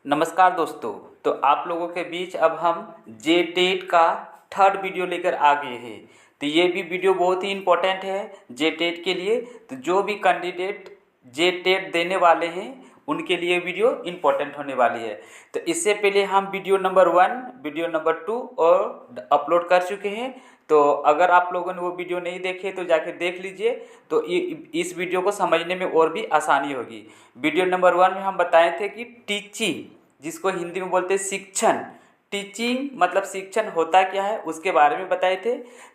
नमस्कार दोस्तों। तो आप लोगों के बीच अब हम जे टेट का थर्ड वीडियो लेकर आ गए हैं। तो ये भी वीडियो बहुत ही इम्पोर्टेंट है जे टेट के लिए। तो जो भी कैंडिडेट जे टेट देने वाले हैं उनके लिए वीडियो इम्पोर्टेंट होने वाली है। तो इससे पहले हम वीडियो नंबर 1, वीडियो नंबर 2 और अपलोड कर चुके हैं। तो अगर आप लोगों ने वो वीडियो नहीं देखे तो जाके देख लीजिए, तो इस वीडियो को समझने में और भी आसानी होगी। वीडियो नंबर 1 में हम बताए थे कि टीचिंग, जिसको हिंदी में बोलते हैं शिक्षण, टीचिंग मतलब शिक्षण होता क्या है उसके बारे में बताए थे।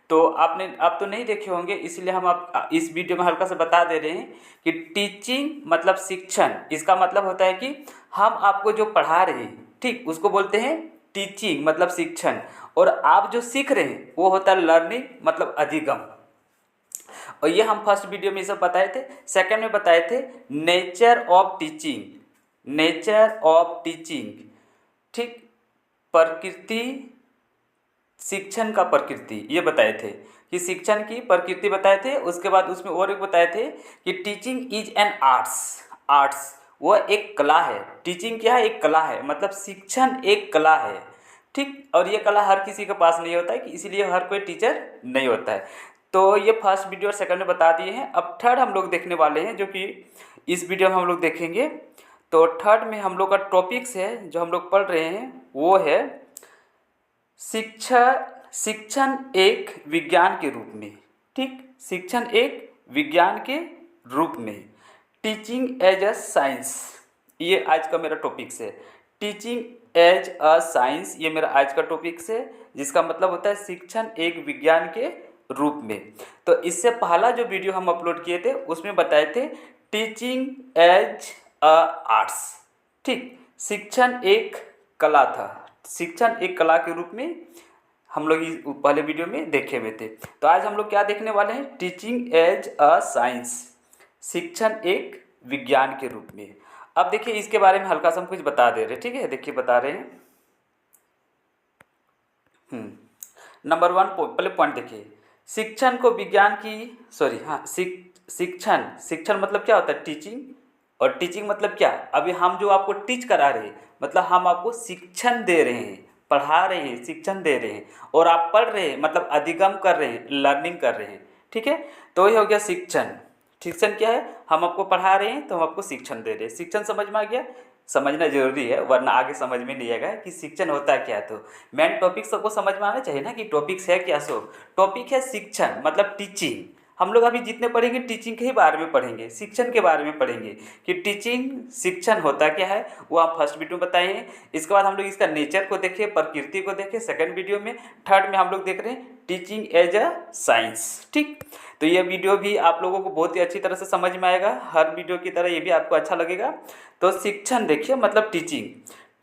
तो आपने अब तो नहीं देखे होंगे, इसलिए हम आप इस वीडियो में हल्का सा बता दे रहे हैं कि टीचिंग मतलब शिक्षण, इसका मतलब होता है कि हम आपको जो पढ़ा रहे हैं, ठीक, उसको बोलते हैं टीचिंग मतलब शिक्षण। और आप जो सीख रहे हैं वो होता है लर्निंग मतलब अधिगम। और ये हम फर्स्ट वीडियो में सब बताए थे। सेकंड में बताए थे nature of teaching, nature of teaching, ठीक, प्रकृति, शिक्षण का प्रकृति, ये बताए थे कि शिक्षण की प्रकृति बताए थे। उसके बाद उसमें और एक बताए थे कि teaching is an arts, arts वह एक कला है। टीचिंग क्या है? एक कला है, मतलब शिक्षण एक कला है, ठीक। और ये कला हर किसी के पास नहीं होता है, कि इसीलिए हर कोई टीचर नहीं होता है। तो ये फर्स्ट वीडियो और सेकंड में बता दिए हैं। अब थर्ड हम लोग देखने वाले हैं, जो कि इस वीडियो में हम लोग देखेंगे। तो थर्ड में हम लोग का टॉपिक्स है जो हम लोग पढ़ रहे हैं वो है शिक्षा, शिक्षण एक विज्ञान के रूप में, ठीक, शिक्षण एक विज्ञान के रूप में, टीचिंग एज अ साइंस, ये आज का मेरा टॉपिक्स है। टीचिंग एज अ साइंस, ये मेरा आज का टॉपिक्स है, जिसका मतलब होता है शिक्षण एक विज्ञान के रूप में। तो इससे पहला जो वीडियो हम अपलोड किए थे उसमें बताए थे टीचिंग एज अ आर्ट्स, ठीक, शिक्षण एक कला था, शिक्षण एक कला के रूप में हम लोग इस पहले वीडियो में देखे हुए थे। तो आज हम लोग क्या देखने वाले हैं? टीचिंग एज अ साइंस, शिक्षण एक विज्ञान के रूप में। अब देखिए इसके बारे में हल्का सा हम कुछ बता दे रहे हैं, ठीक है, देखिए बता रहे हैं। नंबर 1 पहले पॉइंट देखिए, शिक्षण को विज्ञान की, सॉरी, हाँ, शिक्षण, शिक्षण मतलब क्या होता है? टीचिंग। और टीचिंग मतलब क्या? अभी हम जो आपको टीच करा रहे हैं मतलब हम आपको शिक्षण दे रहे हैं, पढ़ा रहे हैं, शिक्षण दे रहे हैं। और आप पढ़ रहे हैं मतलब अधिगम कर रहे हैं, लर्निंग कर रहे हैं, ठीक है। तो ये हो गया शिक्षण। शिक्षण क्या है? हम आपको पढ़ा रहे हैं तो हम आपको शिक्षण दे रहे हैं। शिक्षण समझ में आ गया? समझना जरूरी है, वरना आगे समझ में नहीं आएगा कि शिक्षण होता क्या है। तो मेन टॉपिक सबको समझ में आना चाहिए ना कि टॉपिक्स है क्या। सो टॉपिक है शिक्षण मतलब टीचिंग। हम लोग अभी जितने पढ़ेंगे टीचिंग के ही बारे में पढ़ेंगे, शिक्षण के बारे में पढ़ेंगे कि टीचिंग शिक्षण होता क्या है, वो हम फर्स्ट वीडियो में बताए हैं। इसके बाद हम लोग इसका नेचर को देखें, प्रकृति को देखें सेकंड वीडियो में। थर्ड में हम लोग देख रहे हैं टीचिंग एज अ साइंस, ठीक। तो ये वीडियो भी आप लोगों को बहुत ही अच्छी तरह से समझ में आएगा, हर वीडियो की तरह ये भी आपको अच्छा लगेगा। तो शिक्षण देखिए मतलब टीचिंग,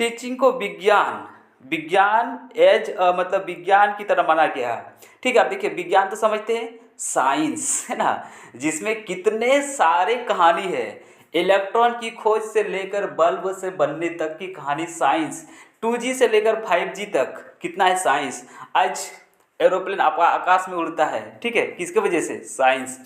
टीचिंग को विज्ञान, विज्ञान एज मतलब विज्ञान की तरह माना गया है, ठीक है। आप देखिए विज्ञान तो समझते हैं, साइंस है ना, जिसमें कितने सारे कहानी है, इलेक्ट्रॉन की खोज से लेकर बल्ब से बनने तक की कहानी साइंस, 2G से लेकर 5G तक कितना है साइंस। आज एरोप्लेन आकाश में उड़ता है, ठीक है, किसके वजह से? साइंस।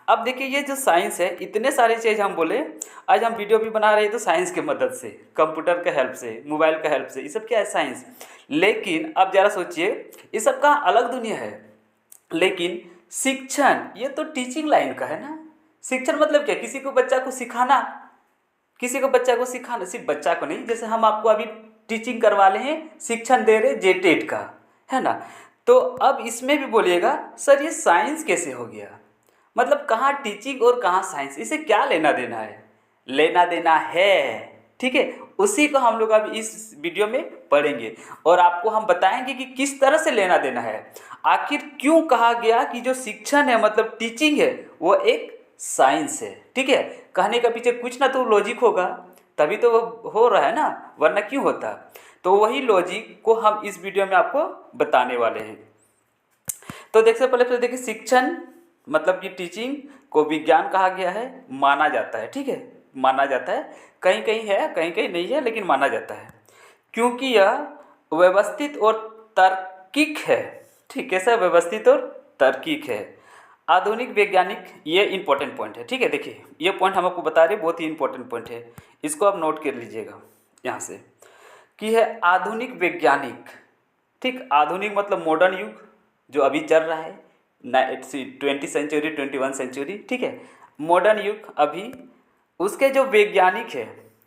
अब देखिए ये जो साइंस है, इतने सारी चीज़ हम बोले, आज हम वीडियो भी बना रहे हैं तो साइंस के मदद से, कंप्यूटर के हेल्प से, मोबाइल का हेल्प से, ये सब क्या है? साइंस। लेकिन अब ज़रा सोचिए, ये सब का अलग दुनिया है। लेकिन शिक्षण ये तो टीचिंग लाइन का है ना। शिक्षण मतलब क्या? किसी को बच्चा को सिखाना, किसी को बच्चा को सिखाना, सिर्फ बच्चा को नहीं, जैसे हम आपको अभी टीचिंग करवा रहे हैं, शिक्षण दे रहे जे टेट का, है ना। तो अब इसमें भी बोलिएगा सर ये साइंस कैसे हो गया, मतलब कहाँ टीचिंग और कहाँ साइंस, इसे क्या लेना देना है? लेना देना है, ठीक है, उसी को हम लोग अब इस वीडियो में पढ़ेंगे। और आपको हम बताएंगे कि किस तरह से लेना देना है, आखिर क्यों कहा गया कि जो शिक्षण है मतलब टीचिंग है वो एक साइंस है, ठीक है। कहने का पीछे कुछ ना तो लॉजिक होगा, तभी तो वो हो रहा है ना, वरना क्यों होता। तो वही लॉजिक को हम इस वीडियो में आपको बताने वाले हैं। तो देखिए पहले देखिए, शिक्षण मतलब कि टीचिंग को विज्ञान कहा गया है, माना जाता है, ठीक है, माना जाता है, कहीं कहीं है कहीं कहीं नहीं है, लेकिन माना जाता है क्योंकि यह व्यवस्थित और तार्किक है, ठीक, कैसा व्यवस्थित और तार्किक है। आधुनिक वैज्ञानिक, ये इंपॉर्टेंट पॉइंट है, ठीक है। देखिए ये पॉइंट हम आपको बता रहे हैं, बहुत ही इंपॉर्टेंट पॉइंट है, इसको आप नोट कर लीजिएगा यहाँ से। कि है आधुनिक वैज्ञानिक। ठीक, आधुनिक मतलब मॉडर्न युग जो अभी चल रहा है, 20 सेंचुरी 21 सेंचुरी, ठीक है, मॉडर्न युग अभी। उसके जो वैज्ञानिक है,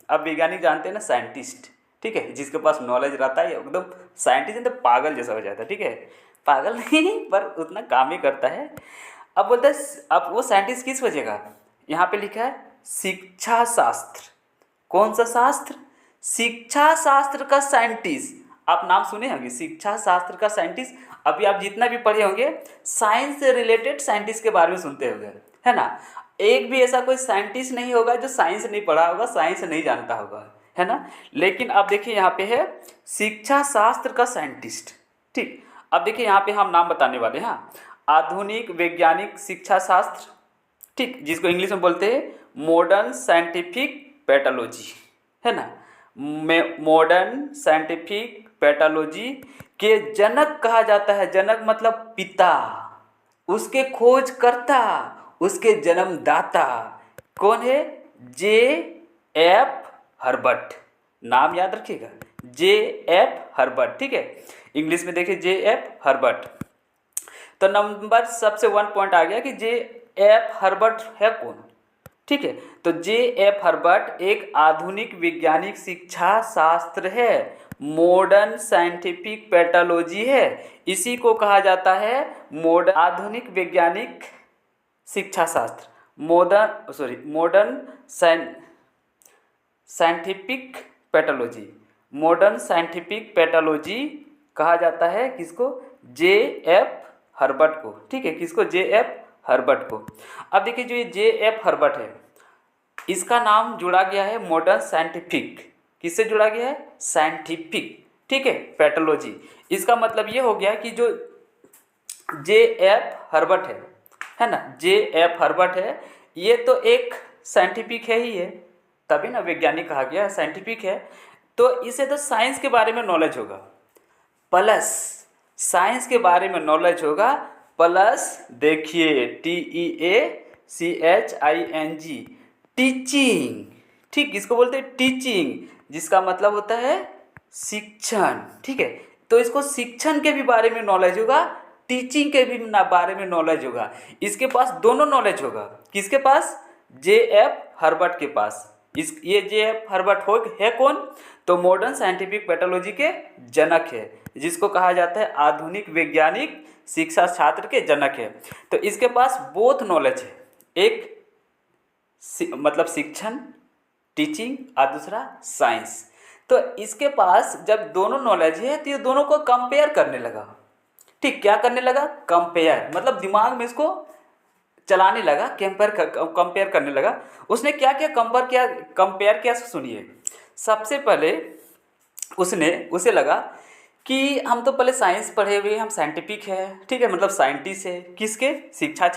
अब वैज्ञानिक जानते हैं ना, साइंटिस्ट, ठीक है, जिसके पास नॉलेज रहता है एकदम साइंटिस्ट तो पागल जैसा हो जाता है, ठीक है, पागल नहीं पर उतना काम ही करता है। अब बोलते हैं, अब वो साइंटिस्ट किस वजह का, यहाँ पे लिखा है शिक्षा शास्त्र। कौन सा शास्त्र? शिक्षा शास्त्र का साइंटिस्ट। आप नाम सुने होंगे शिक्षा शास्त्र का साइंटिस्ट। अभी आप जितना भी पढ़े होंगे साइंस से रिलेटेड साइंटिस्ट के बारे में सुनते होंगे, है ना। एक भी ऐसा कोई साइंटिस्ट नहीं होगा जो साइंस नहीं पढ़ा होगा, साइंस नहीं जानता होगा, है ना। लेकिन अब देखिए यहाँ पे है शिक्षा शास्त्र का साइंटिस्ट। ठीक, अब देखिए यहाँ पे हम नाम बताने वाले हैं, आधुनिक वैज्ञानिक शिक्षा शास्त्र, ठीक, जिसको इंग्लिश में बोलते हैं मॉडर्न साइंटिफिक पैथोलॉजी, है ना। मॉडर्न साइंटिफिक पैथोलॉजी के जनक कहा जाता है। जनक मतलब पिता, उसके खोजकर्ता, उसके जन्मदाता कौन है? जे एफ हर्बर्ट। नाम याद रखिएगा, जे एफ हर्बर्ट, ठीक है। इंग्लिश में देखिए जे एफ हर्बर्ट। तो नंबर सबसे 1 पॉइंट आ गया कि जे एफ हर्बर्ट है कौन, ठीक है। तो जे एफ हर्बर्ट एक आधुनिक वैज्ञानिक शिक्षा शास्त्र है, मॉडर्न साइंटिफिक पैथोलॉजी है। इसी को कहा जाता है मॉडर्न आधुनिक वैज्ञानिक शिक्षा शास्त्र, modern scientific pathology. Modern scientific pathology कहा जाता है किसको? जे एफ हर्बर्ट को, ठीक है। किसको? जे एफ हर्बर्ट को। अब देखिए जो ये जे एफ हर्बर्ट है, इसका नाम जुड़ा गया है मॉडर्न साइंटिफिक। किससे जुड़ा गया है? साइंटिफिक, ठीक है, पैथोलॉजी। इसका मतलब ये हो गया कि जो जे एफ हर्बर्ट है ना, जे एफ हर्बर्ट है, ये तो एक साइंटिफिक है ही है, तभी ना वैज्ञानिक कहा गया, साइंटिफिक है। तो इसे तो साइंस के बारे में नॉलेज होगा, प्लस साइंस के बारे में नॉलेज होगा, प्लस देखिए TEACHING, टीचिंग, ठीक, इसको बोलते हैं टीचिंग, जिसका मतलब होता है शिक्षण, ठीक है। तो इसको शिक्षण के भी बारे में नॉलेज होगा, टीचिंग के भी बारे में नॉलेज होगा। इसके पास दोनों नॉलेज होगा। किसके पास? जे एफ हर्बर्ट के पास। ये जे एफ हर्बर्ट है कौन? तो मॉडर्न साइंटिफिक पैथोलॉजी के जनक है, जिसको कहा जाता है आधुनिक वैज्ञानिक शिक्षा शास्त्र के जनक है। तो इसके पास बोथ नॉलेज है, एक मतलब शिक्षण, टीचिंग, और दूसरा साइंस। तो इसके पास जब दोनों नॉलेज है तो ये दोनों को कंपेयर करने लगा, ठीक, क्या करने लगा? कंपेयर, मतलब दिमाग में इसको चलाने लगा, कंपेयर करने लगा। उसने क्या क्या कंपेयर किया सुनिए। सबसे पहले उसे लगा कि हम तो पहले साइंस पढ़े हुए, हम साइंटिफिक है, ठीक है, मतलब साइंटिस्ट है, किसके? शिक्षा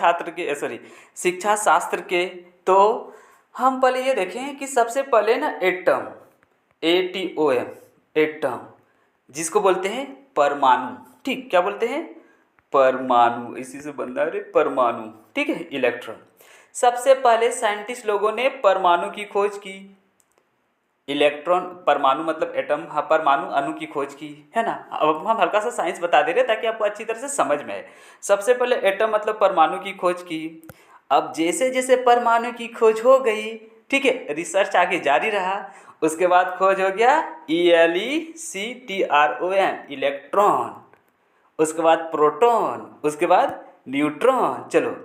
शास्त्र के। तो हम पहले ये देखें कि सबसे पहले ना एटम, ATOM, एटम, जिसको बोलते हैं परमाणु, ठीक, क्या बोलते हैं? परमाणु, इसी से बनता है परमाणु, ठीक है, इलेक्ट्रॉन। सबसे पहले साइंटिस्ट लोगों ने परमाणु की खोज की, इलेक्ट्रॉन, परमाणु मतलब एटम, हाँ, परमाणु अणु की खोज की, है ना। अब हम हल्का सा साइंस बता दे रहे ताकि आपको अच्छी तरह से समझ में आए। सबसे पहले एटम मतलब परमाणु की खोज की। अब जैसे जैसे परमाणु की खोज हो गई, ठीक है, रिसर्च आगे जारी रहा। उसके बाद खोज हो गया ELECTRON, इलेक्ट्रॉन, उसके बाद प्रोटॉन, उसके बाद न्यूट्रॉन। चलो,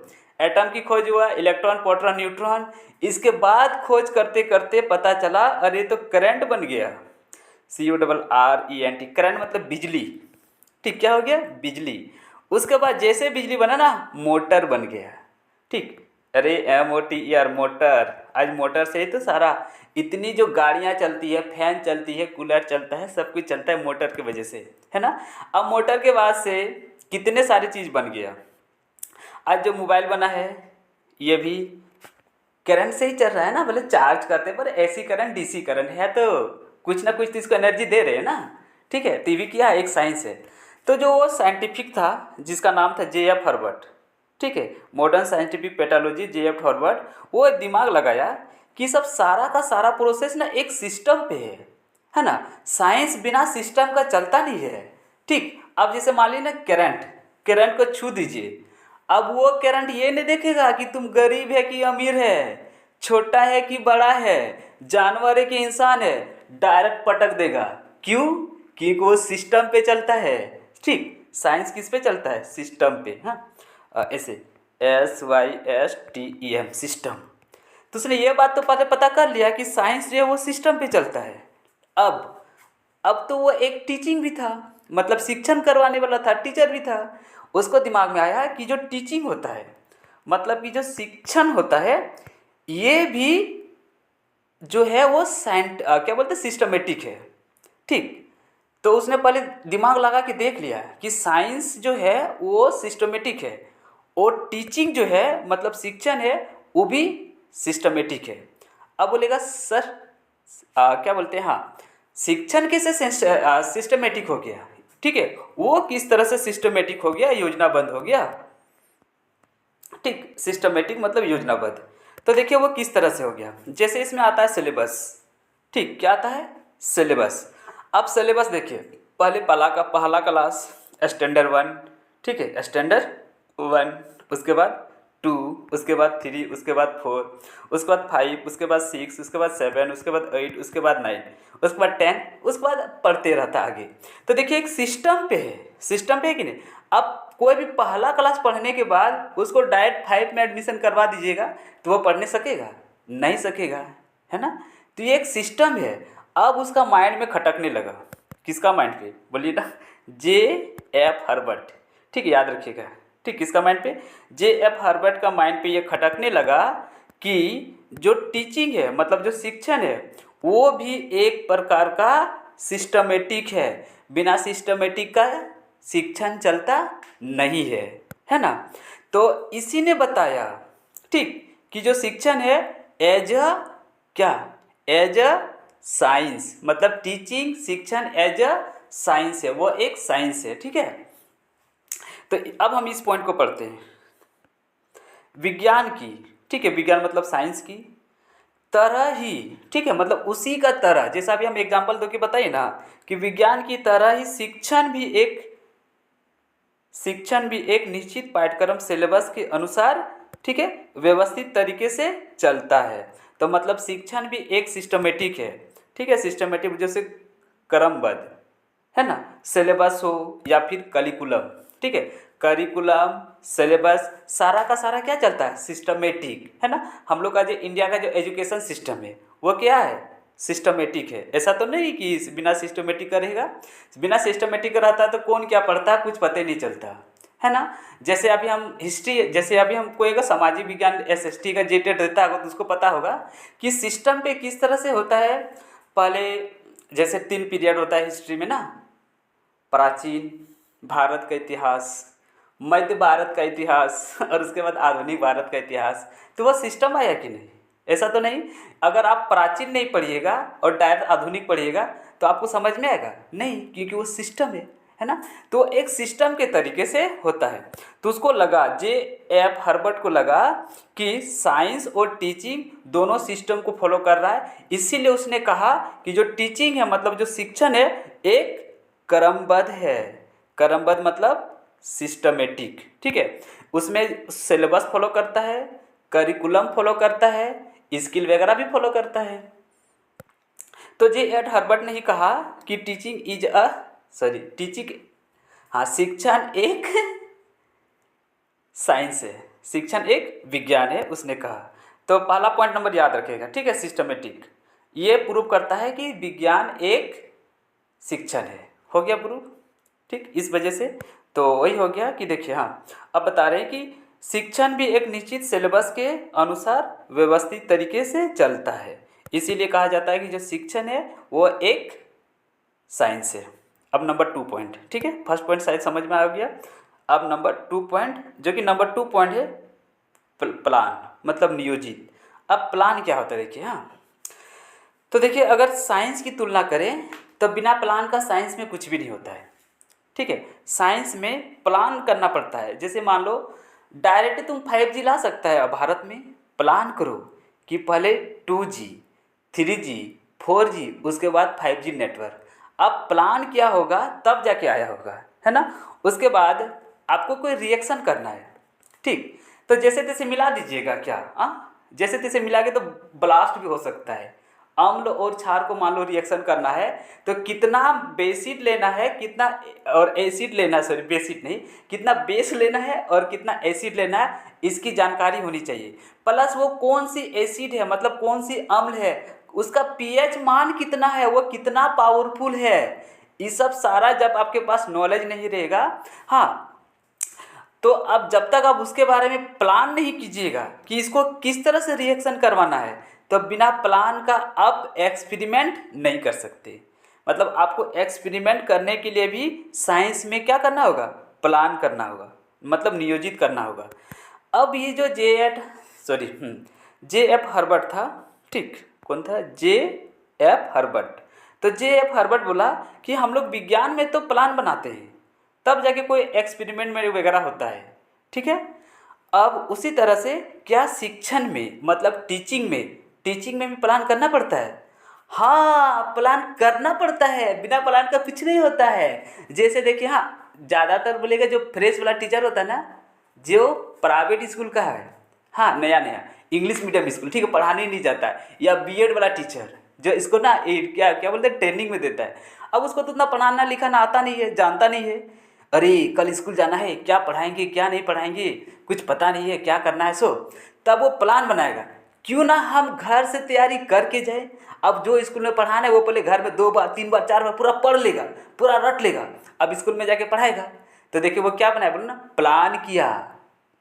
एटम की खोज हुआ, इलेक्ट्रॉन, प्रोटॉन, न्यूट्रॉन। इसके बाद खोज करते करते पता चला अरे तो करंट बन गया, CORRENT, करंट मतलब बिजली, ठीक, क्या हो गया? बिजली। उसके बाद जैसे बिजली बना ना, मोटर बन गया, ठीक, अरे MOTER, मोटर। आज मोटर से ही तो सारा, इतनी जो गाड़ियाँ चलती है, फैन चलती है, कूलर चलता है, सब कुछ चलता है मोटर की वजह से, है ना। अब मोटर के बाद से कितने सारी चीज़ बन गया। आज जो मोबाइल बना है ये भी करंट से ही चल रहा है ना, भले चार्ज करते पर AC करंट, DC करंट है, तो कुछ ना कुछ तो इसको एनर्जी दे रहे हैं ना, ठीक है। टीवी क्या एक साइंस है। तो जो वो साइंटिफिक था जिसका नाम था जे एफ हर्बर्ट, ठीक है, मॉडर्न साइंटिफिक पैथोलॉजी, जे एफ हर्बर्ट, वो दिमाग लगाया कि सब सारा का सारा प्रोसेस ना एक सिस्टम पे है। है ना। साइंस बिना सिस्टम का चलता नहीं है। ठीक, अब जैसे मान लीजिए ना करंट को छू दीजिए, अब वो करंट ये नहीं देखेगा कि तुम गरीब है कि अमीर है, छोटा है कि बड़ा है, जानवर है कि इंसान है, डायरेक्ट पटक देगा। क्यों? क्योंकि वो सिस्टम पे चलता है। ठीक, साइंस किस पे चलता है? सिस्टम पे। हाँ, ऐसे SYSTEM, सिस्टम। तो उसने ये बात तो पता कर लिया कि साइंस जो है वो सिस्टम पे चलता है। अब तो वो एक टीचिंग भी था, मतलब शिक्षण करवाने वाला था, टीचर भी था। उसको दिमाग में आया कि जो टीचिंग होता है, मतलब कि जो शिक्षण होता है, ये भी जो है वो क्या बोलते हैं, सिस्टमेटिक है। ठीक, तो उसने पहले दिमाग लगा के देख लिया कि साइंस जो है वो सिस्टमेटिक है, और टीचिंग जो है मतलब शिक्षण है वो भी सिस्टमेटिक है। अब बोलेगा सर क्या बोलते हैं, हाँ, शिक्षण कैसे सिस्टमेटिक हो गया? ठीक है, वो किस तरह से सिस्टमेटिक हो गया, योजनाबद्ध हो गया। ठीक, सिस्टमेटिक मतलब योजनाबद्ध। तो देखिए वो किस तरह से हो गया। जैसे इसमें आता है सिलेबस। ठीक, क्या आता है? सिलेबस। अब सिलेबस देखिए, पहले पहला क्लास स्टैंडर्ड 1, ठीक है, स्टैंडर्ड 1, उसके बाद 2, उसके बाद 3, उसके बाद 4, उसके बाद 5, उसके बाद 6, उसके बाद 7, उसके बाद 8, उसके बाद 9, उसके बाद 10, उसके बाद पढ़ते रहता आगे। तो देखिए एक सिस्टम पे है कि नहीं। अब कोई भी पहला क्लास पढ़ने के बाद उसको डायरेक्ट 5 में एडमिशन करवा दीजिएगा तो वो पढ़ने सकेगा? नहीं सकेगा, है ना। तो ये एक सिस्टम है। अब उसका माइंड में खटकने लगा। किसका माइंड पे? बोलिए ना, J.F. हर्बर्ट। ठीक है, याद रखिएगा। ठीक, किसका माइंड पे? J.F. हर्बर्ट का माइंड पे ये खटकने लगा कि जो टीचिंग है, मतलब जो शिक्षण है, वो भी एक प्रकार का सिस्टमेटिक है। बिना सिस्टमेटिक का शिक्षण चलता नहीं है ना। तो इसी ने बताया, ठीक, कि जो शिक्षण है एज अ क्या, एज अ साइंस, मतलब टीचिंग शिक्षण एज अ साइंस है, वो एक साइंस है। ठीक है, तो अब हम इस पॉइंट को पढ़ते हैं। विज्ञान की, ठीक है, विज्ञान मतलब साइंस की तरह ही, ठीक है, मतलब उसी का तरह, जैसा अभी हम एग्जांपल दो के बताइए ना कि विज्ञान की तरह ही शिक्षण भी एक निश्चित पाठ्यक्रम सिलेबस के अनुसार, ठीक है, व्यवस्थित तरीके से चलता है। तो मतलब शिक्षण भी एक सिस्टमेटिक है। ठीक है, सिस्टमेटिक जैसे क्रमबद्ध, है ना, सिलेबस हो या फिर करिकुलम। ठीक है, करिकुलम, सिलेबस, सारा का सारा क्या चलता है? सिस्टमेटिक, है ना। हम लोग का जो इंडिया का जो एजुकेशन सिस्टम है वो क्या है? सिस्टमेटिक है। ऐसा तो नहीं कि बिना सिस्टमेटिक का रहेगा। बिना सिस्टमेटिक का रहता तो कौन क्या पढ़ता है कुछ पता ही नहीं चलता, है ना। जैसे अभी हम हिस्ट्री, जैसे अभी हम कोई सामाजिक विज्ञान SST का जेटेड देता होगा तो उसको पता होगा कि सिस्टम पे किस तरह से होता है। पहले जैसे 3 पीरियड होता है हिस्ट्री में ना, प्राचीन भारत का इतिहास, मध्य भारत का इतिहास और उसके बाद आधुनिक भारत का इतिहास। तो वह सिस्टम आया कि नहीं? ऐसा तो नहीं। अगर आप प्राचीन नहीं पढ़िएगा और डायरेक्ट आधुनिक पढ़िएगा तो आपको समझ में आएगा नहीं, क्योंकि वो सिस्टम है ना। तो एक सिस्टम के तरीके से होता है। तो उसको लगा, J.F. हर्बर्ट को लगा कि साइंस और टीचिंग दोनों सिस्टम को फॉलो कर रहा है, इसीलिए उसने कहा कि जो टीचिंग है, मतलब जो शिक्षण है, एक क्रमबद्ध है। क्रमबद्ध मतलब सिस्टमेटिक। ठीक है, उसमें सिलेबस फॉलो करता है, करिकुलम फॉलो करता है, स्किल वगैरह भी फॉलो करता है। तो J.F. हर्बर्ट ने ही कहा कि शिक्षण एक साइंस है, शिक्षण एक विज्ञान है, उसने कहा। तो पहला पॉइंट नंबर याद रखेगा, ठीक है, सिस्टमेटिक। ये प्रूव करता है कि विज्ञान एक शिक्षण है। हो गया प्रूव। ठीक, इस वजह से तो वही हो गया कि देखिए, हाँ, अब बता रहे हैं कि शिक्षण भी एक निश्चित सिलेबस के अनुसार व्यवस्थित तरीके से चलता है, इसीलिए कहा जाता है कि जो शिक्षण है वो एक साइंस है। अब नंबर 2 पॉइंट, ठीक है, फर्स्ट पॉइंट शायद समझ में आ गया। अब नंबर 2 पॉइंट, जो कि नंबर 2 पॉइंट है प्लान, मतलब नियोजित। अब प्लान क्या होता है देखिए, हाँ, तो देखिए अगर साइंस की तुलना करें तो बिना प्लान का साइंस में कुछ भी नहीं होता है। ठीक है, साइंस में प्लान करना पड़ता है। जैसे मान लो डायरेक्ट तुम 5G ला सकता है, अब भारत में प्लान करो कि पहले 2G, 3G, 4G, उसके बाद 5G नेटवर्क। अब प्लान किया होगा तब जाके आया होगा, है ना। उसके बाद आपको कोई रिएक्शन करना है, ठीक, तो जैसे तैसे मिला दीजिएगा क्या, जैसे तैसे मिलागे तो ब्लास्ट भी हो सकता है। अम्ल और क्षार को मान लो रिएक्शन करना है, तो कितना बेसिड लेना है, कितना और एसिड लेना है, सॉरी बेसिड नहीं, कितना बेस लेना है और कितना एसिड लेना है, इसकी जानकारी होनी चाहिए। प्लस वो कौन सी एसिड है, मतलब कौन सी अम्ल है, उसका पीएच मान कितना है, वो कितना पावरफुल है, ये सब सारा जब आपके पास नॉलेज नहीं रहेगा, हाँ, तो अब जब तक आप उसके बारे में प्लान नहीं कीजिएगा कि इसको किस तरह से रिएक्शन करवाना है, तो बिना प्लान का आप एक्सपेरिमेंट नहीं कर सकते। मतलब आपको एक्सपेरिमेंट करने के लिए भी साइंस में क्या करना होगा, प्लान करना होगा, मतलब नियोजित करना होगा। अब ये जो जे एफ हर्बर्ट था, ठीक, कौन था, जे एफ हर्बर्ट। तो जे एफ हर्बर्ट बोला कि हम लोग विज्ञान में तो प्लान बनाते हैं, तब जाके कोई एक्सपेरिमेंट में वगैरह होता है, ठीक है। अब उसी तरह से क्या शिक्षण में, मतलब टीचिंग में भी प्लान करना पड़ता है। हाँ, प्लान करना पड़ता है, बिना प्लान का कुछ नहीं होता है। जैसे देखिए, हाँ, ज़्यादातर बोलेगा जो फ्रेश वाला टीचर होता है ना, जो प्राइवेट स्कूल का है, हाँ, नया नया इंग्लिश मीडियम स्कूल, ठीक है, पढ़ाने नहीं जाता है, या बीएड वाला टीचर जो इसको ना क्या क्या बोलते हैं, ट्रेनिंग में देता है। अब उसको तो उतना पढ़ाना लिखाना आता नहीं है, जानता नहीं है, अरे कल स्कूल जाना है, क्या पढ़ाएंगे क्या नहीं पढ़ाएंगे, कुछ पता नहीं है क्या करना है, सो तब वो प्लान बनाएगा, क्यों ना हम घर से तैयारी करके जाए। अब जो स्कूल में पढ़ाना है वो पहले घर में 2 बार 3 बार 4 बार पूरा पढ़ लेगा, पूरा रट लेगा, अब स्कूल में जाके पढ़ाएगा। तो देखिए वो क्या बनाया, बोलो ना, प्लान किया,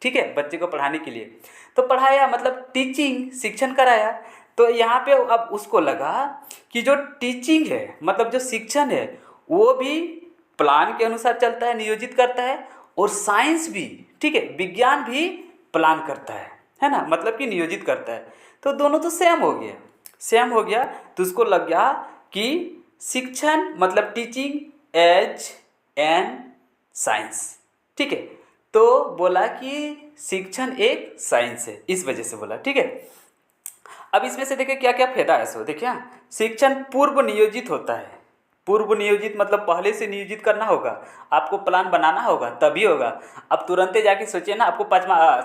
ठीक है, बच्चे को पढ़ाने के लिए तो पढ़ाया, मतलब टीचिंग, शिक्षण कराया। तो यहाँ पे अब उसको लगा कि जो टीचिंग है, मतलब जो शिक्षण है, वो भी प्लान के अनुसार चलता है, नियोजित करता है, और साइंस भी, ठीक है, विज्ञान भी प्लान करता है ना, मतलब कि नियोजित करता है। तो दोनों तो सेम हो गया। तो उसको लग गया कि शिक्षण मतलब टीचिंग एज एन साइंस, ठीक है। तो बोला कि शिक्षण एक साइंस है, इस वजह से बोला, ठीक है। अब इसमें से देखिए क्या क्या फायदा है, सो देखिए, शिक्षण पूर्व नियोजित होता है। पूर्व नियोजित मतलब पहले से नियोजित करना होगा, आपको प्लान बनाना होगा तभी होगा। अब तुरंते जाके सोचिए ना, आपको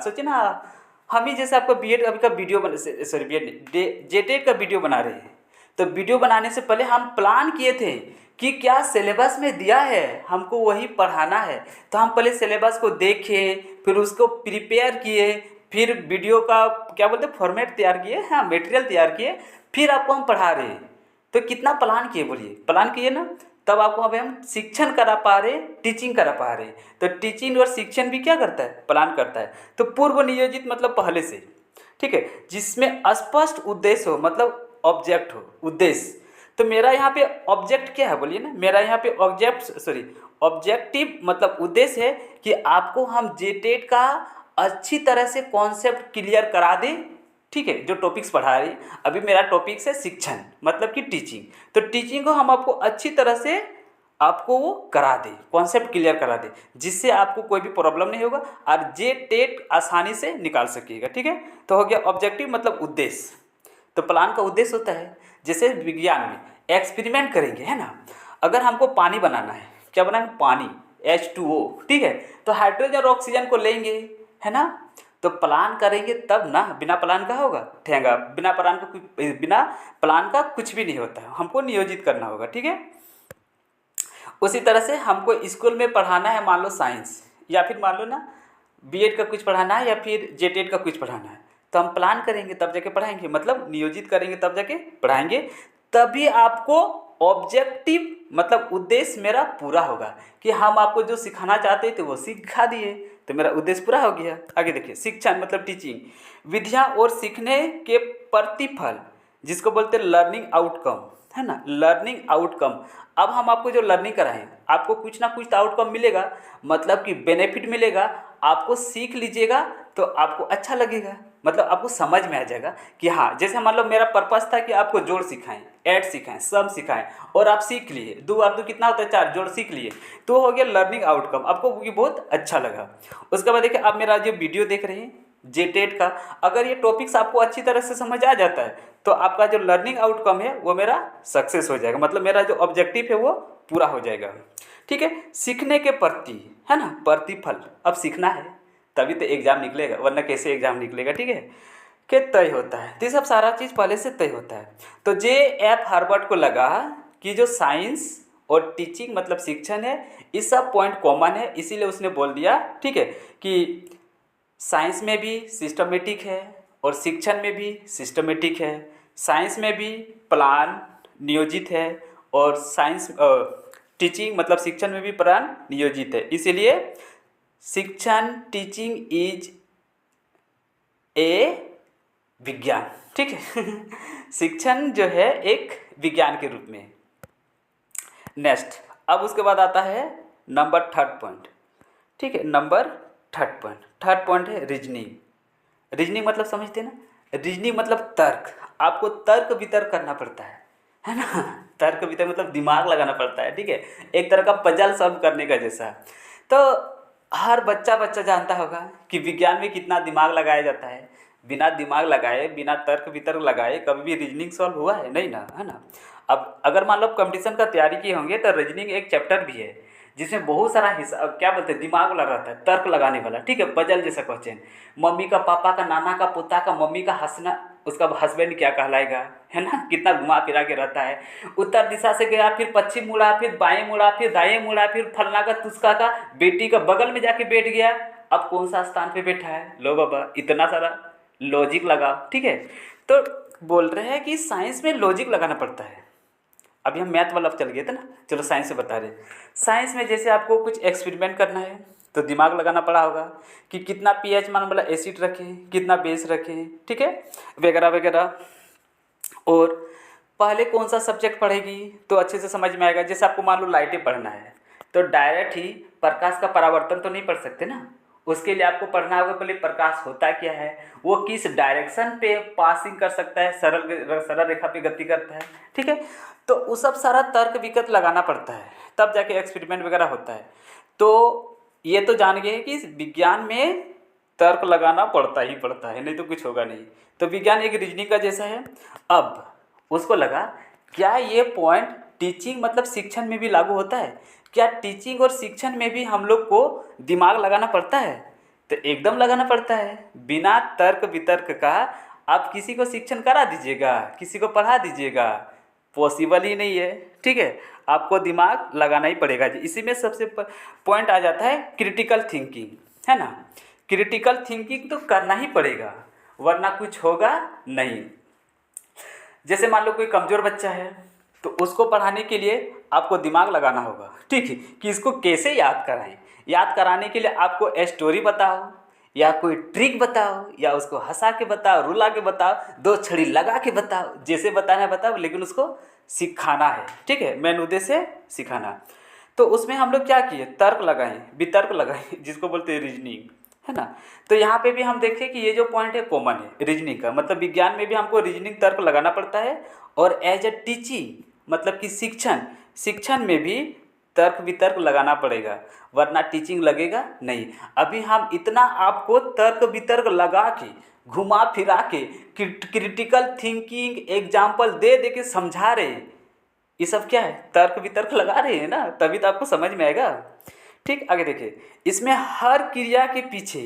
सोचिए ना, हम ही जैसे आपको बीएड अभी का वीडियो सॉरी बीएड जेटेड का वीडियो बना रहे हैं, तो वीडियो बनाने से पहले हम प्लान किए थे कि क्या सिलेबस में दिया है हमको वही पढ़ाना है। तो हम पहले सिलेबस को देखे, फिर उसको प्रिपेयर किए, फिर वीडियो का क्या बोलते हैं फॉर्मेट तैयार किए, हाँ, मटेरियल तैयार किए, फिर आपको हम पढ़ा रहे हैं। तो कितना प्लान किए, बोलिए, प्लान किए ना, तब आपको अभी हम शिक्षण करा पा रहे, टीचिंग करा पा रहे। तो टीचिंग और शिक्षण भी क्या करता है, प्लान करता है। तो पूर्व नियोजित मतलब पहले से, ठीक है, जिसमें स्पष्ट उद्देश्य हो, मतलब ऑब्जेक्ट हो, उद्देश्य। तो मेरा यहाँ पे ऑब्जेक्ट क्या है, बोलिए ना, मेरा यहाँ पे ऑब्जेक्टिव मतलब उद्देश्य है कि आपको हम जेटेट का अच्छी तरह से कॉन्सेप्ट क्लियर करा दें, ठीक है। जो टॉपिक्स पढ़ा रही, अभी मेरा टॉपिक्स है शिक्षण मतलब कि टीचिंग, तो टीचिंग को हम आपको अच्छी तरह से आपको वो करा दें, कॉन्सेप्ट क्लियर करा दें, जिससे आपको कोई भी प्रॉब्लम नहीं होगा और जे टेट आसानी से निकाल सकिएगा, ठीक है। तो हो गया ऑब्जेक्टिव मतलब उद्देश्य। तो प्लान का उद्देश्य होता है, जैसे विज्ञान में एक्सपेरिमेंट करेंगे, है ना, अगर हमको पानी बनाना है, क्या बनाना है, पानी H2O, ठीक है, तो हाइड्रोजन और ऑक्सीजन को लेंगे, है ना, तो प्लान करेंगे तब ना, बिना प्लान का होगा ठेंगा, बिना प्लान का कुछ भी नहीं होता है, हमको नियोजित करना होगा, ठीक है। उसी तरह से हमको स्कूल में पढ़ाना है, मान लो साइंस, या फिर मान लो ना बीएड का कुछ पढ़ाना है, या फिर जेटेड का कुछ पढ़ाना है, तो हम प्लान करेंगे तब जाके पढ़ाएंगे, मतलब नियोजित करेंगे तब जाके पढ़ाएंगे, तभी आपको ऑब्जेक्टिव मतलब उद्देश्य मेरा पूरा होगा कि हम आपको जो सिखाना चाहते थे वो सिखा दिए, तो मेरा उद्देश्य पूरा हो गया। आगे देखिए, शिक्षण मतलब टीचिंग, विद्या और सीखने के प्रतिफल, जिसको बोलते हैं लर्निंग आउटकम, है ना, लर्निंग आउटकम। अब हम आपको जो लर्निंग कराएं, आपको कुछ ना कुछ तो आउटकम मिलेगा, मतलब कि बेनिफिट मिलेगा, आपको सीख लीजिएगा तो आपको अच्छा लगेगा, मतलब आपको समझ में आ जाएगा कि हाँ, जैसे मान लो मेरा पर्पस था कि आपको जोड़ सिखाएं, ऐड सिखाएं, सम सिखाएं, और आप सीख लिए, 2 और 2 कितना होता है 4, जोड़ सीख लिए, तो हो गया लर्निंग आउटकम, आपको ये बहुत अच्छा लगा। उसके बाद देखिए, आप मेरा जो वीडियो देख रहे हैं जेटेट का, अगर ये टॉपिक्स आपको अच्छी तरह से समझ आ जाता है तो आपका जो लर्निंग आउटकम है वो मेरा सक्सेस हो जाएगा, मतलब मेरा जो ऑब्जेक्टिव है वो पूरा हो जाएगा। ठीक है, सीखने के प्रति, है ना, प्रतिफल, अब सीखना है तभी तो एग्ज़ाम निकलेगा, वरना कैसे एग्ज़ाम निकलेगा। ठीक है, कि तय होता है, तो ये सब सारा चीज़ पहले से तय होता है। तो जे एफ हार्वर्ड को लगा कि जो साइंस और टीचिंग मतलब शिक्षण है, इस सब पॉइंट कॉमन है, इसीलिए उसने बोल दिया, ठीक है, कि साइंस में भी सिस्टमेटिक है और शिक्षण में भी सिस्टमेटिक है। साइंस में भी प्लान नियोजित है और साइंस टीचिंग मतलब शिक्षण में भी प्लान नियोजित है। इसीलिए शिक्षण टीचिंग इज ए विज्ञान। ठीक है शिक्षण जो है एक विज्ञान के रूप में। नेक्स्ट, अब उसके बाद आता है नंबर थर्ड पॉइंट। ठीक है, नंबर थर्ड पॉइंट है रीजनिंग। रीजनिंग मतलब समझते हैं ना, रीजनिंग मतलब तर्क। आपको तर्क वितर्क करना पड़ता है ना तर्क वितर्क मतलब दिमाग लगाना पड़ता है। ठीक है, एक तरह का पजल सॉल्व करने का जैसा। तो हर बच्चा जानता होगा कि विज्ञान में कितना दिमाग लगाया जाता है। बिना दिमाग लगाए, बिना तर्क वितर्क लगाए कभी भी रीजनिंग सॉल्व हुआ है नहीं ना, है ना। अब अगर मान लो कंपटीशन का तैयारी किए होंगे तो रीजनिंग एक चैप्टर भी है जिसमें बहुत सारा हिस्सा क्या बोलते हैं दिमाग वाला रहता है, तर्क लगाने वाला। ठीक है, पजल जैसा क्वेश्चन, मम्मी का पापा का नाना का पोता का मम्मी का हंसना, उसका हस्बैंड क्या कहलाएगा, है ना, कितना घुमा फिरा के रहता है। उत्तर दिशा से गया, फिर पश्चिम मुड़ा, फिर बाएं मुड़ा, फिर दाएं मुड़ा, फिर फलना का तुस्का का बेटी का बगल में जाके बैठ गया, अब कौन सा स्थान पे बैठा है। लो बाबा, इतना सारा लॉजिक लगा। ठीक है, तो बोल रहे हैं कि साइंस में लॉजिक लगाना पड़ता है। अभी हम मैथ वाला चल गए थे ना, चलो साइंस से बता रहे। साइंस में जैसे आपको कुछ एक्सपेरिमेंट करना है तो दिमाग लगाना पड़ा होगा कि कितना पीएच मान वाला एसिड रखें, कितना बेस रखें, ठीक है, वगैरह वगैरह। और पहले कौन सा सब्जेक्ट पढ़ेगी तो अच्छे से समझ में आएगा। जैसे आपको मान लो लाइटें पढ़ना है तो डायरेक्ट ही प्रकाश का परावर्तन तो नहीं पढ़ सकते ना, उसके लिए आपको पढ़ना होगा पहले प्रकाश होता क्या है, वो किस डायरेक्शन पे पासिंग कर सकता है, सरल रेखा पे गति करता है। ठीक है, तो वो सब सारा तर्क विकल्प लगाना पड़ता है, तब जाके एक्सपेरिमेंट वगैरह होता है। तो ये तो जान गए कि विज्ञान में तर्क लगाना पड़ता ही पड़ता है, नहीं तो कुछ होगा नहीं। तो विज्ञान एक रीजनिंग का जैसा है। अब उसको लगा क्या ये पॉइंट टीचिंग मतलब शिक्षण में भी लागू होता है, क्या टीचिंग और शिक्षण में भी हम लोग को दिमाग लगाना पड़ता है। तो एकदम लगाना पड़ता है। बिना तर्क वितर्क का आप किसी को शिक्षण करा दीजिएगा, किसी को पढ़ा दीजिएगा, पॉसिबल ही नहीं है। ठीक है, आपको दिमाग लगाना ही पड़ेगा। इसी में सबसे पॉइंट आ जाता है क्रिटिकल थिंकिंग, है ना। क्रिटिकल थिंकिंग तो करना ही पड़ेगा वरना कुछ होगा नहीं। जैसे मान लो कोई कमज़ोर बच्चा है तो उसको पढ़ाने के लिए आपको दिमाग लगाना होगा। ठीक है, कि इसको कैसे याद कराएं। याद कराने के लिए आपको स्टोरी बताओ या कोई ट्रिक बताओ या उसको हंसा के बताओ, रुला के बताओ, दो छड़ी लगा के बताओ, जैसे बताना है बताओ, लेकिन उसको सिखाना है। ठीक है, मेन उद्देश्य से सिखाना। तो उसमें हम लोग क्या किए, तर्क लगाएं, वितर्क लगाएं जिसको बोलते हैं रीजनिंग, है ना। तो यहाँ पे भी हम देखें कि ये जो पॉइंट है कॉमन है रीजनिंग का, मतलब विज्ञान में भी हमको रीजनिंग तर्क लगाना पड़ता है और एज ए टीचिंग मतलब कि शिक्षण में भी तर्क वितर्क लगाना पड़ेगा वरना टीचिंग लगेगा नहीं। अभी हम इतना आपको तर्क वितर्क लगा के घुमा फिरा के क्रिटिकल थिंकिंग एग्जाम्पल दे दे के समझा रहे, ये सब क्या है, तर्क वितर्क लगा रहे हैं ना, तभी तो आपको समझ में आएगा। ठीक, आगे देखिए, इसमें हर क्रिया के पीछे,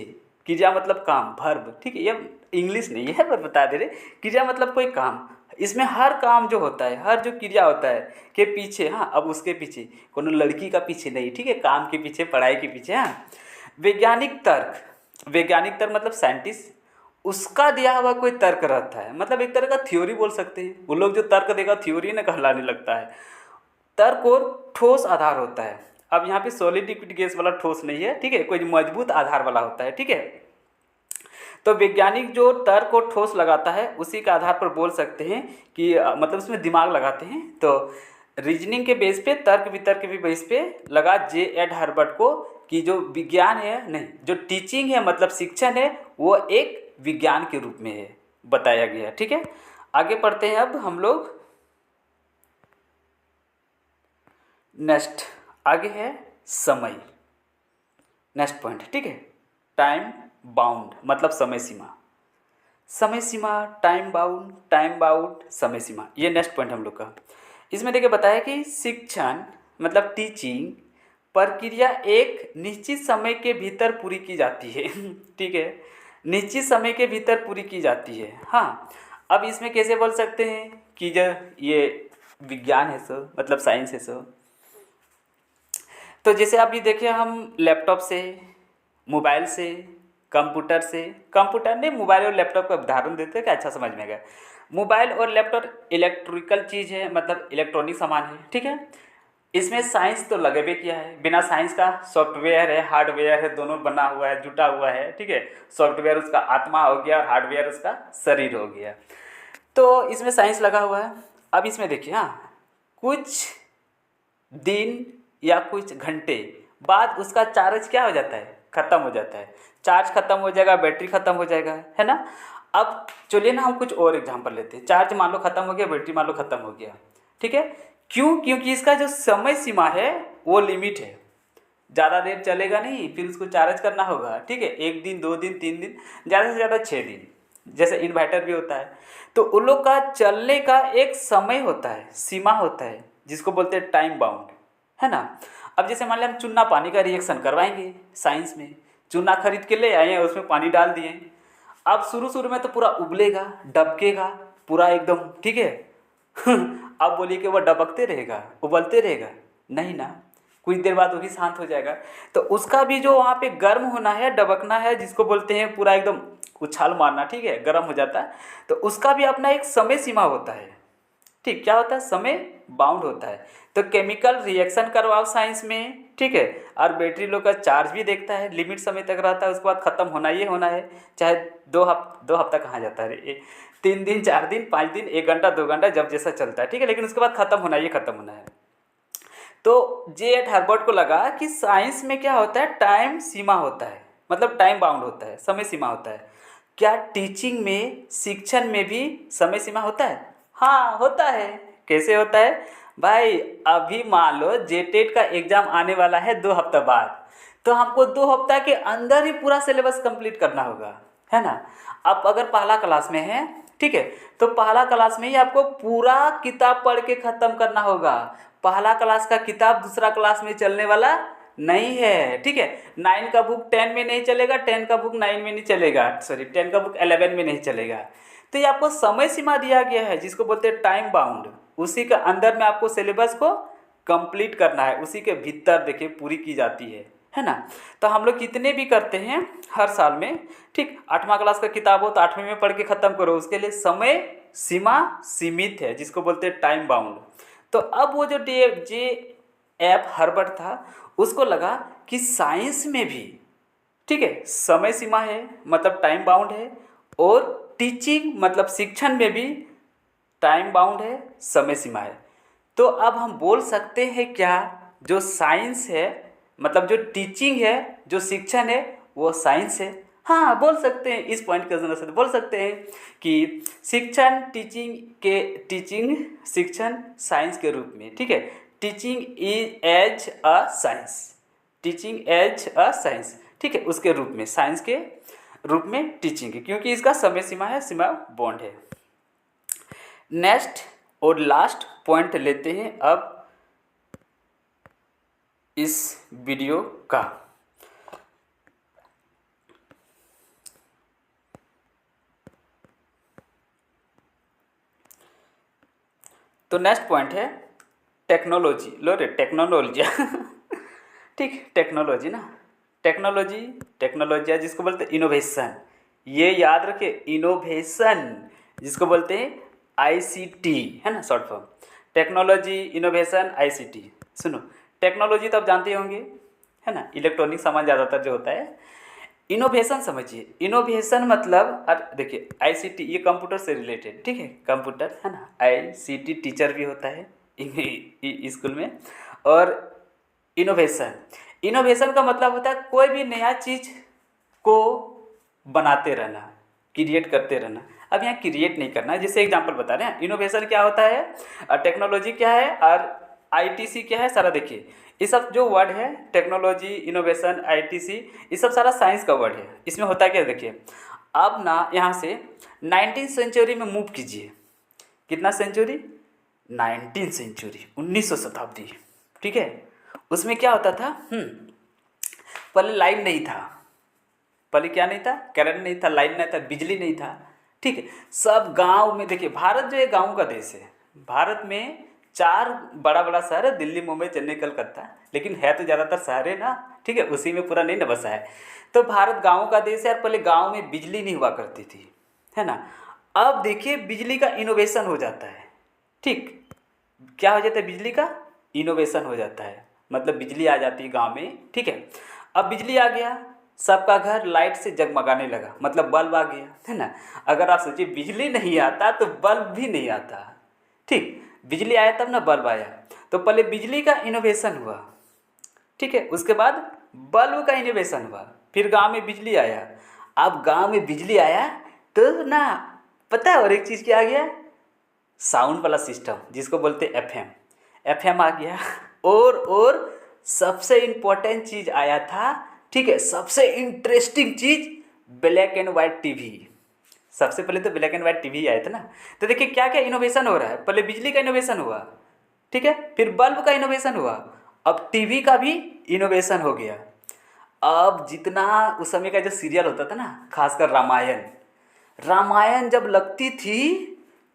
क्रिया मतलब काम, वर्ब। ठीक है, ये इंग्लिश नहीं है पर बता दे रहे, क्रिया मतलब कोई काम। इसमें हर काम जो होता है, हर जो क्रिया होता है के पीछे, हाँ अब उसके पीछे कोनो लड़की का पीछे नहीं, ठीक है, काम के पीछे, पढ़ाई के पीछे, हाँ वैज्ञानिक तर्क मतलब साइंटिस्ट, उसका दिया हुआ कोई तर्क रहता है, मतलब एक तरह का थ्योरी बोल सकते हैं। वो लोग जो तर्क देगा थ्योरी ना कहलाने लगता है। तर्क और ठोस आधार होता है। अब यहाँ पे सॉलिड लिक्विड गैस वाला ठोस नहीं है, ठीक है, कोई मजबूत आधार वाला होता है। ठीक है, तो वैज्ञानिक जो तर्क और ठोस लगाता है उसी के आधार पर बोल सकते हैं कि मतलब उसमें दिमाग लगाते हैं। तो रीजनिंग के बेस पे, तर्क वितर्क के भी बेस पे लगा जे एड हर्बर्ट को कि जो विज्ञान है नहीं, जो टीचिंग है मतलब शिक्षण है वो एक विज्ञान के रूप में है, बताया गया। ठीक है, आगे पढ़ते हैं अब हम लोग। नेक्स्ट आगे है समय, नेक्स्ट पॉइंट। ठीक है, टाइम बाउंड मतलब समय सीमा। समय सीमा, टाइम बाउंड, समय सीमा, ये नेक्स्ट पॉइंट हम लोग का। इसमें देखिए बताया कि शिक्षण मतलब टीचिंग प्रक्रिया एक निश्चित समय के भीतर पूरी की जाती है ठीक है, निश्चित समय के भीतर पूरी की जाती है। हाँ, अब इसमें कैसे बोल सकते हैं कि जो ये विज्ञान है सो मतलब साइंस है सो, तो जैसे अभी देखिए हम लैपटॉप से, मोबाइल से, कंप्यूटर ने मोबाइल और लैपटॉप का उदाहरण देते हैं कि अच्छा समझ में आएगा। मोबाइल और लैपटॉप इलेक्ट्रिकल चीज़ है, मतलब इलेक्ट्रॉनिक सामान है, ठीक है। इसमें साइंस तो लगे भी किया है, बिना साइंस का सॉफ्टवेयर है, हार्डवेयर है, दोनों बना हुआ है, जुटा हुआ है, ठीक है। सॉफ्टवेयर उसका आत्मा हो गया और हार्डवेयर उसका शरीर हो गया, तो इसमें साइंस लगा हुआ है। अब इसमें देखिए, हाँ, कुछ दिन या कुछ घंटे बाद उसका चार्ज क्या हो जाता है, ख़त्म हो जाता है। चार्ज ख़त्म हो जाएगा, बैटरी ख़त्म हो जाएगा, है ना। अब चलिए ना हम कुछ और एग्जांपल लेते हैं। चार्ज मान लो ख़त्म हो गया, बैटरी मान लो ख़त्म हो गया, ठीक है। क्यों? क्योंकि इसका जो समय सीमा है वो लिमिट है, ज़्यादा देर चलेगा नहीं, फिर उसको चार्ज करना होगा, ठीक है। 1 दिन, 2 दिन, 3 दिन, ज़्यादा से ज़्यादा 6 दिन, जैसे इन्वर्टर भी होता है। तो उन लोग का चलने का एक समय होता है, सीमा होता है, जिसको बोलते हैं टाइम बाउंड, है ना। अब जैसे मान लिया हम चूना पानी का रिएक्शन करवाएंगे साइंस में, चूना खरीद के ले आए हैं, उसमें पानी डाल दिए। अब शुरू शुरू में तो पूरा उबलेगा, डबकेगा पूरा एकदम, ठीक है अब बोलिए कि वह डबकते रहेगा, उबलते रहेगा, नहीं ना, कुछ देर बाद वो भी शांत हो जाएगा। तो उसका भी जो वहाँ पे गर्म होना है, डबकना है, जिसको बोलते हैं पूरा एकदम उछाल मारना, ठीक है, गर्म हो जाता है, तो उसका भी अपना एक समय सीमा होता है, ठीक। क्या होता है? समय बाउंड होता है। तो केमिकल रिएक्शन करवाओ साइंस में, ठीक है, और बैटरी लोग का चार्ज भी देखता है, लिमिट समय तक रहता है, उसके बाद ख़त्म होना ही होना है। चाहे 2 हफ्ता कहाँ जाता है, 3 दिन, 4 दिन, 5 दिन, 1 घंटा, 2 घंटा, जब जैसा चलता है, ठीक है, लेकिन उसके बाद ख़त्म होना ही ख़त्म होना है। तो जे एट हर्बर्ट को लगा कि साइंस में क्या होता है, टाइम सीमा होता है, मतलब टाइम बाउंड होता है, समय सीमा होता है। क्या टीचिंग में, शिक्षण में भी समय सीमा होता है? हाँ, होता है। कैसे होता है भाई? अभी मान लो जेटेट का एग्ज़ाम आने वाला है 2 हफ्ता बाद, तो हमको 2 हफ्ता के अंदर ही पूरा सिलेबस कंप्लीट करना होगा, है ना। आप अगर पहला क्लास में हैं, ठीक है, तो पहला क्लास में ही आपको पूरा किताब पढ़ के ख़त्म करना होगा। पहला क्लास का किताब दूसरा क्लास में चलने वाला नहीं है, ठीक है। 9 का बुक 10 में नहीं चलेगा, 10 का बुक 9 में नहीं चलेगा, सॉरी 10 का बुक 11 में नहीं चलेगा। तो ये आपको समय सीमा दिया गया है, जिसको बोलते हैं टाइम बाउंड। उसी के अंदर में आपको सिलेबस को कंप्लीट करना है, उसी के भीतर देखिए पूरी की जाती है ना। तो हम लोग कितने भी करते हैं हर साल में, ठीक, 8वां क्लास का किताब हो तो 8वें में पढ़ के ख़त्म करो, उसके लिए समय सीमा सीमित है, जिसको बोलते हैं टाइम बाउंड। तो अब वो जो जे एफ हर्बर्ट था, उसको लगा कि साइंस में भी, ठीक है, समय सीमा है, मतलब टाइम बाउंड है, और टीचिंग मतलब शिक्षण में भी टाइम बाउंड है, समय सीमा है। तो अब हम बोल सकते हैं क्या, जो साइंस है, मतलब जो टीचिंग है, जो शिक्षण है, वो साइंस है। हाँ, बोल सकते हैं, इस पॉइंट के अंदर से बोल सकते हैं कि टीचिंग शिक्षण साइंस के रूप में, ठीक है। Teaching is as a science, teaching as a science, ठीक है, उसके रूप में, साइंस के रूप में टीचिंग है, क्योंकि इसका समय सीमा है, सीमा बॉन्ड है। नेक्स्ट और लास्ट पॉइंट लेते हैं अब इस वीडियो का। तो नेक्स्ट पॉइंट है टेक्नोलॉजी। लो रे, टेक्नोलॉजी ठीक, टेक्नोलॉजी ना, टेक्नोलॉजी जिसको बोलते हैं इनोवेशन, ये याद रखे, इनोवेशन जिसको बोलते हैं आईसीटी, है ना, short form. Technology, innovation, ICT. सुनो, टेक्नोलॉजी तो आप जानते होंगे, है ना, इलेक्ट्रॉनिक सामान ज़्यादातर जो होता है। इनोवेशन समझिए, इनोवेशन मतलब, अब देखिए आईसीटी ये कंप्यूटर से रिलेटेड, ठीक है, कंप्यूटर, है ना। आईसीटी टीचर भी होता है स्कूल में। और इनोवेशन का मतलब होता है कोई भी नया चीज़ को बनाते रहना, क्रिएट करते रहना। अब यहाँ क्रिएट नहीं करना है, जैसे एग्जांपल बता रहे हैं। इनोवेशन क्या होता है, टेक्नोलॉजी क्या है, और आईटीसी क्या है, सारा देखिए ये सब जो वर्ड है, टेक्नोलॉजी, इनोवेशन, आईटीसी, ये सब सारा साइंस का वर्ड है। इसमें होता क्या है देखिए, अब ना यहाँ से 19th सेंचुरी में मूव कीजिए। कितना सेंचुरी? 19th सेंचुरी, 19वीं शताब्दी। ठीक है, उसमें क्या होता था? पहले लाइन नहीं था। पहले क्या नहीं था? करंट नहीं था, लाइन नहीं था, बिजली नहीं था। ठीक है, सब गांव में। देखिए भारत जो है गांव का देश है। भारत में 4 बड़ा बड़ा शहर है, दिल्ली, मुंबई, चेन्नई, कलकत्ता, लेकिन है तो ज़्यादातर शहर है ना। ठीक है, उसी में पूरा नहीं न बसा है। तो भारत गाँव का देश है और पहले गाँव में बिजली नहीं हुआ करती थी, है ना। अब देखिए बिजली का इनोवेशन हो जाता है। ठीक, क्या हो जाता है? बिजली का इनोवेशन हो जाता है, मतलब बिजली आ जाती है गांव में। ठीक है, अब बिजली आ गया, सबका घर लाइट से जगमगाने लगा, मतलब बल्ब आ गया, है ना। अगर आप सोचिए बिजली नहीं आता तो बल्ब भी नहीं आता। ठीक, बिजली आया तब ना बल्ब आया। तो पहले बिजली का इनोवेशन हुआ, ठीक है, उसके बाद बल्ब का इनोवेशन हुआ, फिर गांव में बिजली आया। अब गांव में बिजली आया तो ना, पता है और एक चीज़ क्या आ गया? साउंड वाला सिस्टम, जिसको बोलते हैं एफएम। एफएम आ गया। और सबसे इम्पोर्टेंट चीज़ आया था, ठीक है, सबसे interesting cheese, black and white TV. सबसे पहले तो ब्लैक एंड वाइट टीवी आया था ना। तो देखिए क्या क्या इनोवेशन हो रहा है। पहले बिजली का इनोवेशन हुआ, ठीक है, फिर बल्ब का इनोवेशन हुआ, अब टीवी का भी इनोवेशन हो गया। अब जितना उस समय का जो सीरियल होता था ना, खासकर रामायण, रामायण जब लगती थी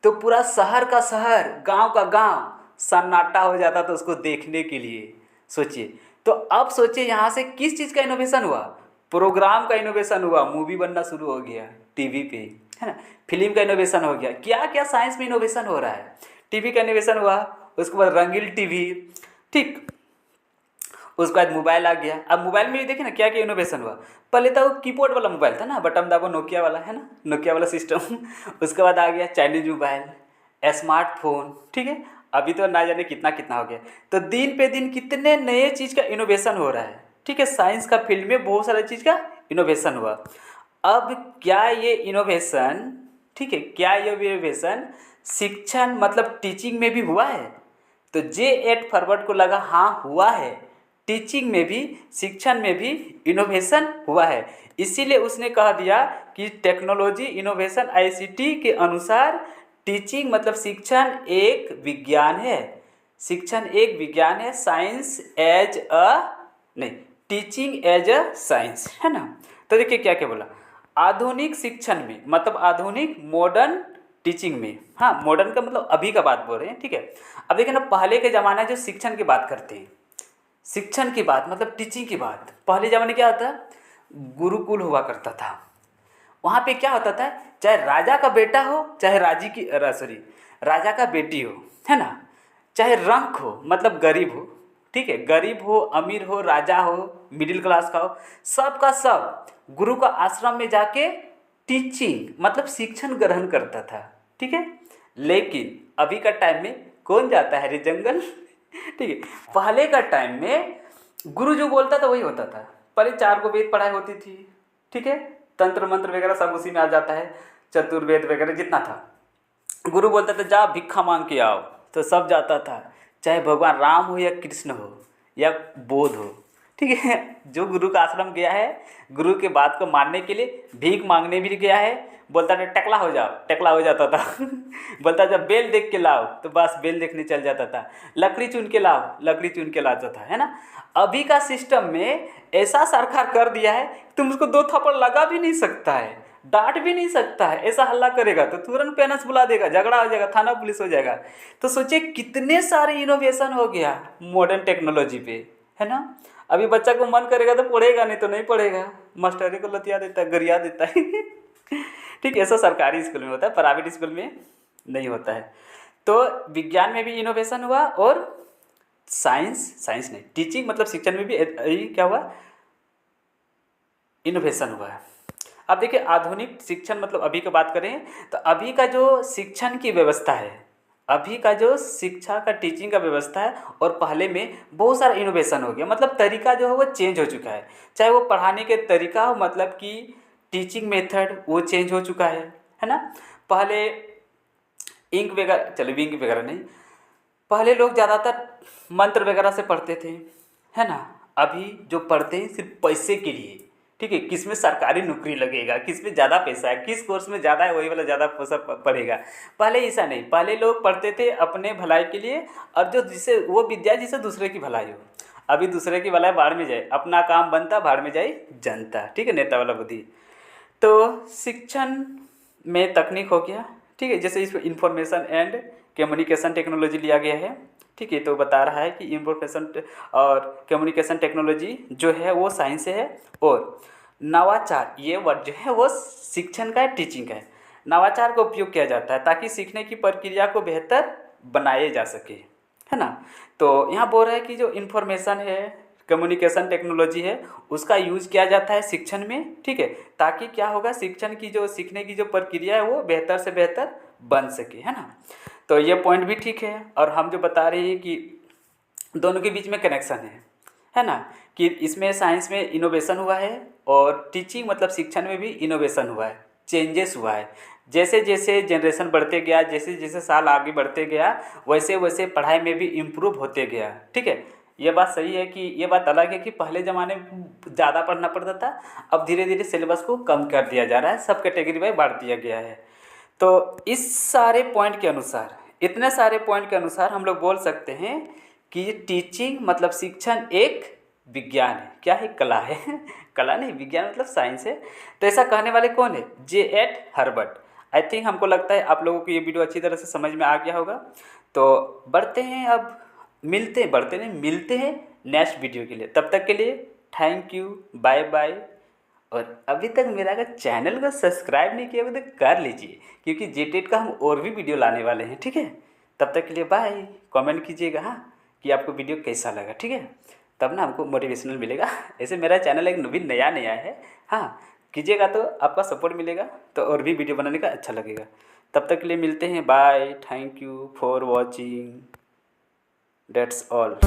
तो पूरा शहर का शहर, गांव का गांव सन्नाटा हो जाता था उसको देखने के लिए। सोचिए, तो अब सोचिए यहाँ से किस चीज़ का इनोवेशन हुआ? प्रोग्राम का इनोवेशन हुआ, मूवी बनना शुरू हो गया टीवी पे, है ना। फिल्म का इनोवेशन हो गया, क्या क्या साइंस में इनोवेशन हो रहा है। टीवी का इनोवेशन हुआ, उसके बाद रंगील टीवी, ठीक, उसके बाद मोबाइल आ गया। अब मोबाइल में भी देखिए ना क्या क्या इनोवेशन हुआ। पहले तो कीबोर्ड वाला मोबाइल था ना, बटन दाबो, नोकिया वाला, है ना, नोकिया वाला सिस्टम। उसके बाद आ गया चाइनीज मोबाइल, स्मार्टफोन, ठीक है। अभी तो ना जाने कितना कितना हो गया। तो दिन पे दिन कितने नए चीज़ का इनोवेशन हो रहा है, ठीक है। साइंस का फील्ड में बहुत सारे चीज़ का इनोवेशन हुआ। अब क्या ये इनोवेशन, ठीक है, क्या ये इनोवेशन शिक्षण मतलब टीचिंग में भी हुआ है? तो J8 फॉरवर्ड को लगा हाँ हुआ है, टीचिंग में भी, शिक्षण में भी इनोवेशन हुआ है। इसीलिए उसने कह दिया कि टेक्नोलॉजी इनोवेशन ICT के अनुसार टीचिंग मतलब शिक्षण एक विज्ञान है। शिक्षण एक विज्ञान है, साइंस एज अ, नहीं, टीचिंग एज अ साइंस, है ना। तो देखिए क्या क्या बोला, आधुनिक शिक्षण में मतलब आधुनिक मॉडर्न टीचिंग में, हाँ मॉडर्न का मतलब अभी का बात बोल रहे हैं, ठीक है। अब देखिए ना, पहले के ज़माना जो शिक्षण की बात करते हैं, शिक्षण की बात मतलब टीचिंग की बात, पहले ज़माने क्या होता, गुरुकुल हुआ करता था। वहाँ पे क्या होता था, चाहे राजा का बेटा हो, चाहे राजा का बेटी हो, है ना, चाहे रंक हो मतलब गरीब हो, ठीक है, गरीब हो, अमीर हो, राजा हो, मिडिल क्लास का हो, सब का सब गुरु का आश्रम में जाके टीचिंग मतलब शिक्षण ग्रहण करता था, ठीक है। लेकिन अभी का टाइम में कौन जाता है रे जंगल। ठीक है, पहले का टाइम में गुरु जो बोलता था वही होता था। पहले 4 को वेद पढ़ाई होती थी, ठीक है, तंत्र मंत्र वगैरह सब उसी में आ जाता है, चतुर्वेद वगैरह जितना था। गुरु बोलता था जा भिक्षा मांग के आओ, तो सब जाता था, चाहे भगवान राम हो या कृष्ण हो या बोध हो, ठीक है। जो गुरु का आश्रम गया है, गुरु के बात को मानने के लिए भीख मांगने भी गया है, बोलता था टकला हो जाओ, टकला हो जाता था। बोलता था बेल देख के लाओ, तो बस बेल देखने चल जाता था, लकड़ी चुन के लाओ, लकड़ी चुन के लाता था, है ना। अभी का सिस्टम में ऐसा सरकार कर दिया है, तुम उसको 2 थप्पड़ लगा भी नहीं सकता है, डांट भी नहीं सकता है। ऐसा हल्ला करेगा तो तुरंत पेरेंट्स बुला देगा, झगड़ा हो जाएगा, थाना पुलिस हो जाएगा। तो सोचिए कितने सारे इनोवेशन हो गया मॉडर्न टेक्नोलॉजी पे, है ना। अभी बच्चा को मन करेगा तो पढ़ेगा, नहीं तो नहीं पढ़ेगा, मास्टरी को लतिया देता है, गरिया देता है। ठीक, ऐसा सरकारी स्कूल में होता है, प्राइवेट स्कूल में नहीं होता है। तो विज्ञान में भी इनोवेशन हुआ और साइंस नहीं, टीचिंग मतलब शिक्षण में भी क्या हुआ, इनोवेशन हुआ है। अब देखिए आधुनिक शिक्षण मतलब अभी की बात करें तो अभी का जो शिक्षण की व्यवस्था है, अभी का जो शिक्षा का टीचिंग का व्यवस्था है और पहले में बहुत सारा इनोवेशन हो गया, मतलब तरीका जो है वो चेंज हो चुका है। चाहे वो पढ़ाने के तरीका हो, मतलब कि टीचिंग मेथड वो चेंज हो चुका है ना। पहले इंक वगैरह, चलो इंक वगैरह नहीं, पहले लोग ज़्यादातर मंत्र वगैरह से पढ़ते थे, है ना। अभी जो पढ़ते हैं सिर्फ पैसे के लिए, ठीक है, किस में सरकारी नौकरी लगेगा, किस में ज़्यादा पैसा है, किस कोर्स में ज़्यादा है वही वाला ज़्यादा पैसा पड़ेगा। पहले ऐसा नहीं, पहले लोग पढ़ते थे अपने भलाई के लिए, और जो जिसे वो विद्या जिससे दूसरे की भलाई हो। अभी दूसरे की भलाई भाड़ में जाए, अपना काम बनता भाड़ में जाए जनता। ठीक है, नेता वाला बुद्धि। तो शिक्षण में तकनीक हो गया, ठीक है, जैसे इसको इंफॉर्मेशन एंड कम्युनिकेशन टेक्नोलॉजी लिया गया है। ठीक है, तो बता रहा है कि इंफॉर्मेशन और कम्युनिकेशन टेक्नोलॉजी जो है वो साइंस है, और नवाचार ये वर्ड जो है वो शिक्षण का है, टीचिंग का है। नवाचार का उपयोग किया जाता है ताकि सीखने की प्रक्रिया को बेहतर बनाए जा सके, है ना। तो यहाँ बोल रहा है कि जो इंफॉर्मेशन है, कम्युनिकेशन टेक्नोलॉजी है, उसका यूज़ किया जाता है शिक्षण में। ठीक है, ताकि क्या होगा, शिक्षण की जो सीखने की जो प्रक्रिया है वो बेहतर से बेहतर बन सके, है ना। तो ये पॉइंट भी ठीक है। और हम जो बता रहे हैं कि दोनों के बीच में कनेक्शन है ना, कि इसमें साइंस में इनोवेशन हुआ है और टीचिंग मतलब शिक्षण में भी इनोवेशन हुआ है, चेंजेस हुआ है। जैसे जैसे जनरेशन बढ़ते गया, जैसे जैसे साल आगे बढ़ते गया, वैसे वैसे पढ़ाई में भी इम्प्रूव होते गया। ठीक है, ये बात सही है कि ये बात अलग है कि पहले ज़माने में ज़्यादा पढ़ना पड़ता था, अब धीरे धीरे सिलेबस को कम कर दिया जा रहा है, सब कैटेगरी में बांट दिया गया है। तो इस सारे पॉइंट के अनुसार, इतने सारे पॉइंट के अनुसार हम लोग बोल सकते हैं कि टीचिंग मतलब शिक्षण एक विज्ञान है। क्या है, कला है कला नहीं, विज्ञान मतलब साइंस है। तो ऐसा कहने वाले कौन है, J.H. हर्बर्ट। आई थिंक हमको लगता है आप लोगों को ये वीडियो अच्छी तरह से समझ में आ गया होगा। तो बढ़ते हैं, अब मिलते हैं, बढ़ते नहीं मिलते हैं नेक्स्ट वीडियो के लिए। तब तक के लिए थैंक यू, बाय बाय। और अभी तक मेरा अगर चैनल को सब्सक्राइब नहीं किया तो कर लीजिए, क्योंकि J.T.E.T का हम और भी वीडियो लाने वाले हैं। ठीक है, तब तक के लिए बाय। कमेंट कीजिएगा हाँ कि आपको वीडियो कैसा लगा, ठीक है, तब ना हमको मोटिवेशनल मिलेगा। ऐसे मेरा चैनल एक भी नया नया है, हाँ कीजिएगा तो आपका सपोर्ट मिलेगा, तो और भी वीडियो बनाने का अच्छा लगेगा। तब तक के लिए मिलते हैं, bye, thank you for watching, that's all.